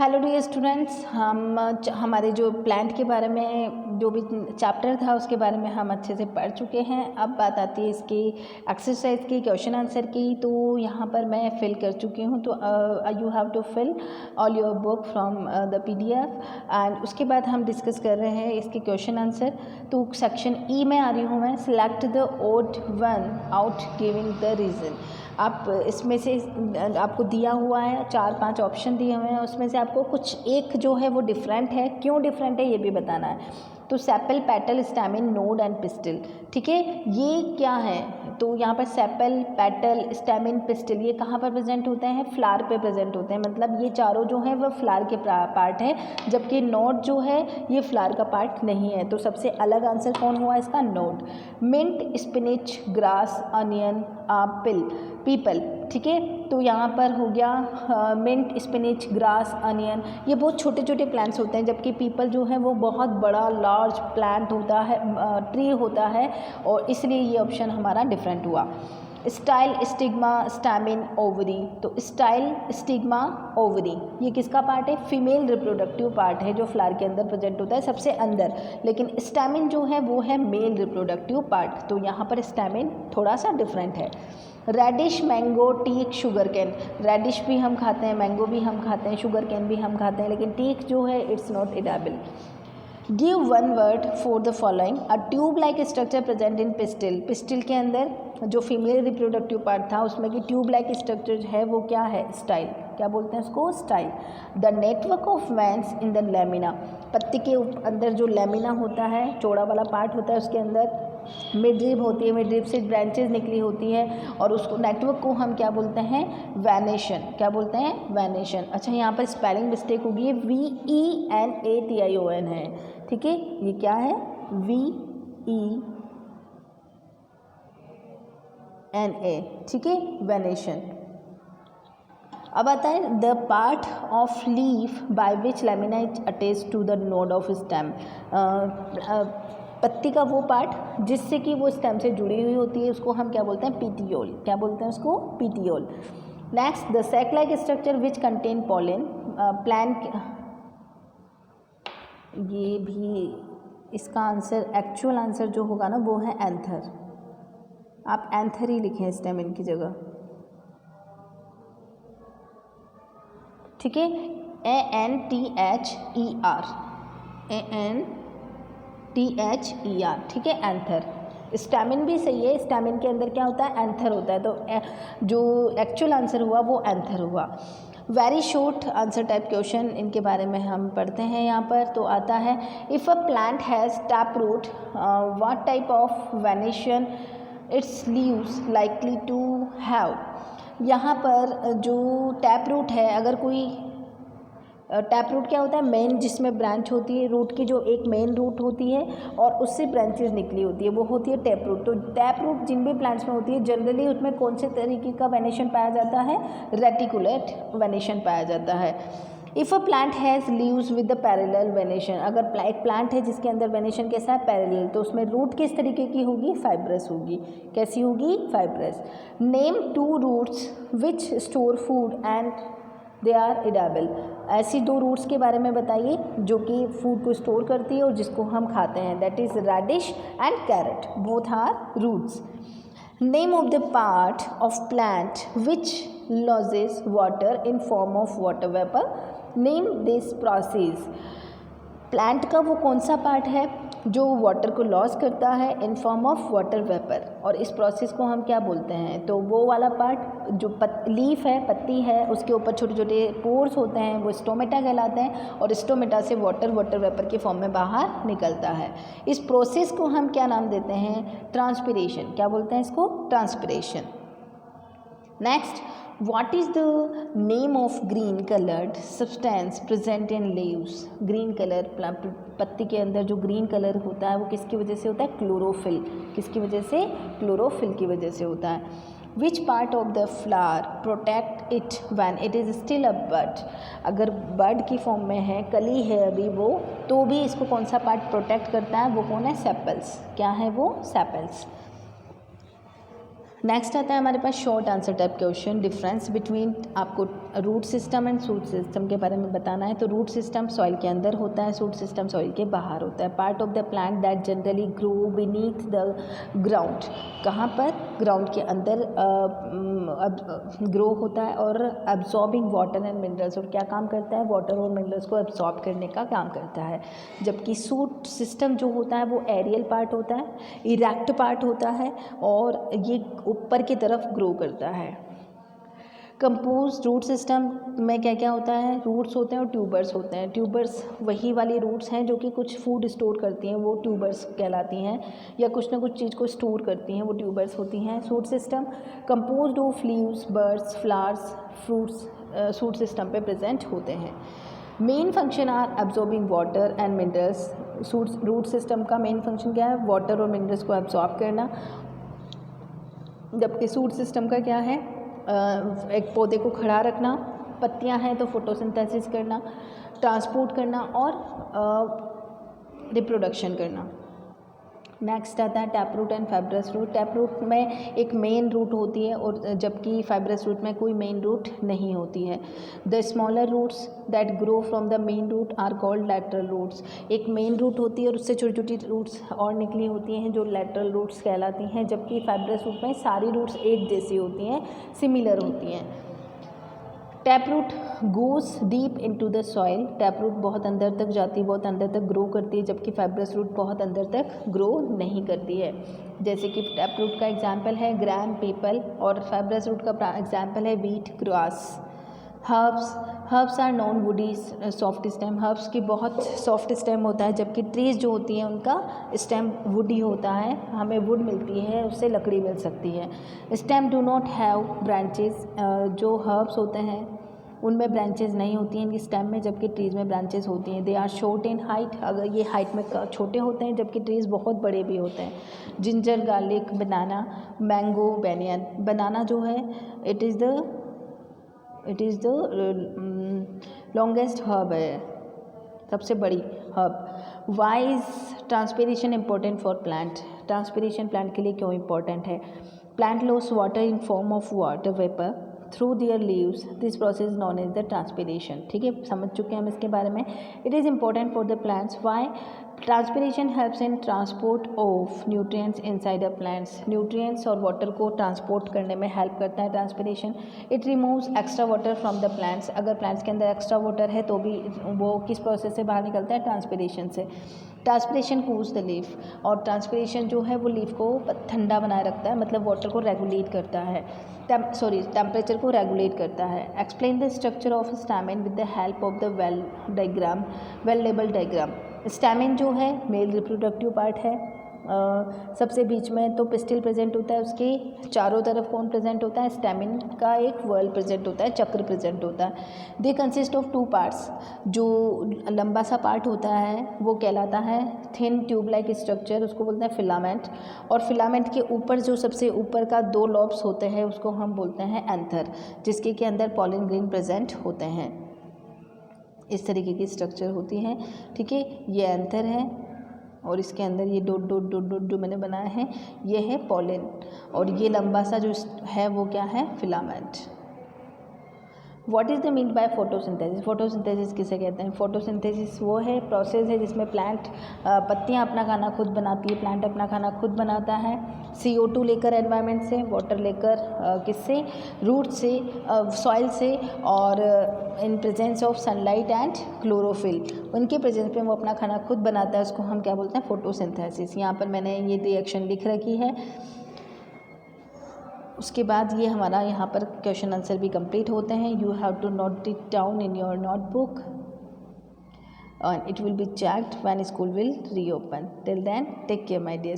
Hello dear students, हमारे जो plant के बारे में जो भी चैप्टर था उसके बारे में हम अच्छे से पढ़ चुके हैं। अब बात आती है इसकी एक्सरसाइज की, क्वेश्चन आंसर की। तो यहाँ पर मैं फिल कर चुकी हूँ। तो you have to fill all your book from the PDF and उसके बाद हम डिस्कस कर रहे हैं इसके क्वेश्चन आंसर। तो सेक्शन ई में आ रही हूँ मैं। Select the odd one out giving the reason. आप इसमें से आपको दिया हुआ है 4-5 ऑप्शन दिए हुए हैं, उसमें से आपको कुछ एक जो है वो डिफरेंट है, क्यों डिफरेंट है ये भी बताना है। तो sepal, petal, stamen, node and pistil, ठीक है, ये क्या है। तो यहाँ पर सेपल, पेटल, स्टैमिन, पिस्टिल ये कहाँ पर प्रेजेंट होते हैं? फ्लावर पे प्रेजेंट होते हैं। मतलब ये चारों जो हैं वह फ्लावर के पार्ट है, जबकि नोड जो है ये फ्लावर का पार्ट नहीं है। तो सबसे अलग आंसर कौन हुआ इसका? Node. Mint, spinach, grass, onion, peepal, ठीक है। तो यहाँ पर हो गया मिंट, स्पिनिच, ग्रास, अनियन, ये बहुत छोटे छोटे प्लांट्स होते हैं, जबकि पीपल जो है वो बहुत बड़ा लार्ज प्लांट होता है, ट्री होता है, और इसलिए ये ऑप्शन हमारा डिफरेंट हुआ। Style, stigma, stamen, ovary. तो स्टाइल, स्टिग्मा, ओवरी ये किसका पार्ट है? फीमेल रिप्रोडक्टिव पार्ट है जो फ्लावर के अंदर प्रेजेंट होता है सबसे अंदर। लेकिन स्टैमिन जो है वो है मेल रिप्रोडक्टिव पार्ट। तो यहाँ पर स्टैमिन थोड़ा सा डिफरेंट है। Radish, mango, teak, sugarcane. Radish भी हम खाते हैं, मैंगो भी हम खाते हैं, शुगर कैन भी हम खाते हैं, लेकिन टीक जो है it's not edible. Give one word for the following. A tube like structure present in pistil. Pistil के अंदर जो फीमेल रिप्रोडक्टिव पार्ट था उसमें कि ट्यूब लाइक स्ट्रक्चर है वो क्या है? स्टाइल। क्या बोलते हैं उसको? Style. The network of veins in the lamina. पत्ती के अंदर जो लेमिना होता है, चौड़ा वाला पार्ट होता है, उसके अंदर मिडरिब होती है, मिडरिब से ब्रांचेज निकली होती हैं, और उसको नेटवर्क को हम क्या बोलते हैं? वेनेशन। क्या बोलते हैं? वेनेशन। अच्छा, यहाँ पर स्पेलिंग मिस्टेक होगी, ये VENATION है, ठीक है। ये क्या है? VENA, ठीक है, वेनेशन। अब आता है the part of leaf by which lamina is attach to the node of stem. पत्ती का वो पार्ट जिससे कि वो स्टेम से जुड़ी हुई होती है उसको हम क्या बोलते हैं? पीटियोल। क्या बोलते हैं उसको? Petiole. Next, the sac like structure which contain pollen. Plant, ये भी इसका आंसर, एक्चुअल आंसर जो होगा ना वो है एंथर। आप एंथर ही लिखें स्टेमिन की जगह, ठीक है। ANTHER, ANTHER, ठीक है, एंथर। स्टैमिन भी सही है, स्टैमिन के अंदर क्या होता है? एंथर होता है। तो जो एक्चुअल आंसर हुआ वो एंथर हुआ। Very short answer type question, इनके बारे में हम पढ़ते हैं यहाँ पर। तो आता है, if a plant has tap root, what type of venation its leaves likely to have. यहाँ पर जो टैप रूट है, अगर कोई टैप रूट क्या होता है? मेन, जिसमें ब्रांच होती है, रूट की जो एक मेन रूट होती है और उससे ब्रांचेस निकली होती है, वो होती है टैप रूट। तो टैप रूट जिन भी प्लांट्स में होती है जनरली उसमें कौन से तरीके का वेनेशन पाया जाता है? रेटिकुलेट वेनेशन पाया जाता है। If a plant has leaves with the parallel venation, अगर एक प्लांट है जिसके अंदर वेनेशन कैसा है? पैरेलल, तो उसमें रूट किस तरीके की होगी? फाइब्रस होगी। कैसी होगी? Fibrous. Name 2 roots which store food and they are edible. ऐसी 2 रूट्स के बारे में बताइए जो कि फूड को स्टोर करती है और जिसको हम खाते हैं। That is radish and carrot, both are roots. Name of the part of plant which loses water in form of water vapour. Name this process. Plant का वो कौन सा पार्ट है जो वाटर को लॉस करता है इन फॉर्म ऑफ वाटर वेपर, और इस प्रोसेस को हम क्या बोलते हैं? तो वो वाला पार्ट जो लीफ है, पत्ती है, उसके ऊपर छोटे छोटे पोर्स होते हैं, वो स्टोमेटा कहलाते हैं, और स्टोमेटा से वाटर वेपर के फॉर्म में बाहर निकलता है। इस प्रोसेस को हम क्या नाम देते हैं? ट्रांसपिरेशन। क्या बोलते हैं इसको? Transpiration. Next, what is the name of green colored substance present in leaves। Green colour, पत्ती के अंदर जो ग्रीन कलर होता है वो किसकी वजह से होता है? क्लोरोफिल। किसकी वजह से? क्लोरोफिल की वजह से होता है। Which part of the flower protect it when it is still a bud. अगर बड की फॉर्म में है, कली है अभी वो, तो भी इसको कौन सा पार्ट प्रोटेक्ट करता है? वो कौन है? सेपल्स। क्या है वो? सेपल्स। नेक्स्ट आता है हमारे पास short answer type question, difference between, आपको root system and shoot system के बारे में बताना है। तो रूट सिस्टम सॉइल के अंदर होता है, शूट सिस्टम सॉइल के बाहर होता है। Part of the plant that generally grow beneath the ground, कहाँ पर? ग्राउंड के अंदर ग्रो होता है और एब्जॉर्बिंग वाटर एंड मिनरल्स, और क्या काम करता है? वाटर और मिनरल्स को एब्जॉर्ब करने का काम करता है। जबकि शूट सिस्टम जो होता है वो एरियल पार्ट होता है, इरेक्ट पार्ट होता है और ये ऊपर की तरफ ग्रो करता है। कंपोज रूट सिस्टम में क्या क्या होता है? रूट्स होते हैं और ट्यूबर्स होते हैं। ट्यूबर्स वही वाली रूट्स हैं जो कि कुछ फूड स्टोर करती हैं, वो ट्यूबर्स कहलाती हैं, या कुछ ना कुछ चीज़ को स्टोर करती हैं, वो ट्यूबर्स होती हैं। Shoot system composed of leaves, buds, flowers, fruits shoot system पे प्रेजेंट होते हैं। Main function are absorbing water and minerals. Root system का मेन फंक्शन क्या है? वाटर और मिनरल्स को एब्जॉर्ब करना। जबकि शूट सिस्टम का क्या है? एक पौधे को खड़ा रखना, पत्तियां हैं तो फोटोसिंथेसिस करना, ट्रांसपोर्ट करना और रिप्रोडक्शन करना। नेक्स्ट आता है tap root and fibrous root. Tap root में एक मेन रूट होती है और जबकि फाइब्रस रूट में कोई मेन रूट नहीं होती है। The smaller roots that grow from the main root are called lateral roots. एक मेन रूट होती है और उससे छोटी छोटी रूट्स और निकली होती हैं जो लैटरल रूट्स कहलाती हैं। जबकि फाइब्रस रूट में सारी रूट्स एक जैसी होती हैं, सिमिलर होती हैं। Tap root goes deep into the soil. Tap root बहुत अंदर तक जाती है, बहुत अंदर तक ग्रो करती है, जबकि फाइब्रस रूट बहुत अंदर तक ग्रो नहीं करती है। जैसे कि टैप रूट का एग्जांपल है ग्राम, पीपल, और फाइब्रस रूट का एग्जांपल है wheat, grass. Herbs are non woody soft stem. Herbs की बहुत सॉफ्ट स्टेम होता है, जबकि ट्रीज जो होती हैं उनका स्टेम वुडी होता है, हमें वुड मिलती है, उससे लकड़ी मिल सकती है। Stem do not have branches. जो हर्ब्स होते हैं उनमें ब्रांचेस नहीं होती हैं इनकी स्टेम में, जबकि ट्रीज़ में ब्रांचेस होती हैं। They are short in height. अगर ये हाइट में छोटे होते हैं, जबकि ट्रीज़ बहुत बड़े भी होते हैं। Ginger, garlic, banana, mango, banyan. Banana जो है it is the longest herb है, सबसे बड़ी herb. Why is transpiration important for plant. Transpiration plant के लिए क्यों इम्पोर्टेंट है? Plant loss water in form of water vapour through their leaves. This process known as the transpiration. ठीक है, समझ चुके हैं हम इसके बारे में। It is important for the plants. Why? Transpiration helps in transport of nutrients inside the plants. Nutrients और वाटर को ट्रांसपोर्ट करने में हेल्प करता है transpiration. It removes extra water from the plants. अगर प्लांट्स के अंदर एक्स्ट्रा वाटर है तो भी वो किस प्रोसेस से बाहर निकलता है? ट्रांसपिरेशन से। Transpiration cools the leaf. और ट्रांसपिरेशन जो है वो लीफ को ठंडा बनाए रखता है, मतलब वाटर को रेगुलेट करता है, टेम्परेचर को रेगुलेट करता है। Explain the structure of stamen with the help of the well diagram, well label diagram. Stamen जो है मेल रिप्रोडक्टिव पार्ट है। सबसे बीच में तो पिस्टिल प्रेजेंट होता है, उसके चारों तरफ कौन प्रेजेंट होता है? स्टैमिन का एक वर्ल प्रेजेंट होता है, चक्र प्रेजेंट होता है। They consist of 2 parts. जो लंबा सा पार्ट होता है वो कहलाता है थिन ट्यूब लाइक स्ट्रक्चर, उसको बोलते हैं फिलामेंट। और फिलामेंट के ऊपर जो सबसे ऊपर का 2 लॉब्स होते हैं उसको हम बोलते हैं एंथर, जिसके के अंदर पॉलन ग्रेन प्रेजेंट होते हैं। इस तरीके की स्ट्रक्चर होती है। ठीक है, ये एंथर है और इसके अंदर ये डॉट डॉट डॉट डॉट जो मैंने बनाया है ये है पॉलन, और ये लंबा सा जो है वो क्या है? Filament. What is the mean by photosynthesis? Photosynthesis किसे कहते हैं? फोटोसिंथेसिस वो है प्रोसेस है जिसमें प्लांट पत्तियां अपना खाना खुद बनाती है, प्लांट अपना खाना खुद बनाता है। CO2 लेकर एनवायरनमेंट से, वाटर लेकर किससे? रूट से, सॉइल से, और in presence of sunlight and chlorophyll, उनके प्रेजेंस में वो अपना खाना खुद बनाता है, उसको हम क्या बोलते हैं? फोटोसिंथेसिस। यहाँ पर मैंने ये रिएक्शन लिख रखी है। उसके बाद ये हमारा यहाँ पर क्वेश्चन आंसर भी कंप्लीट होते हैं। You have to note it down in your notebook and it will be checked when school will reopen. Till then, take care my dear.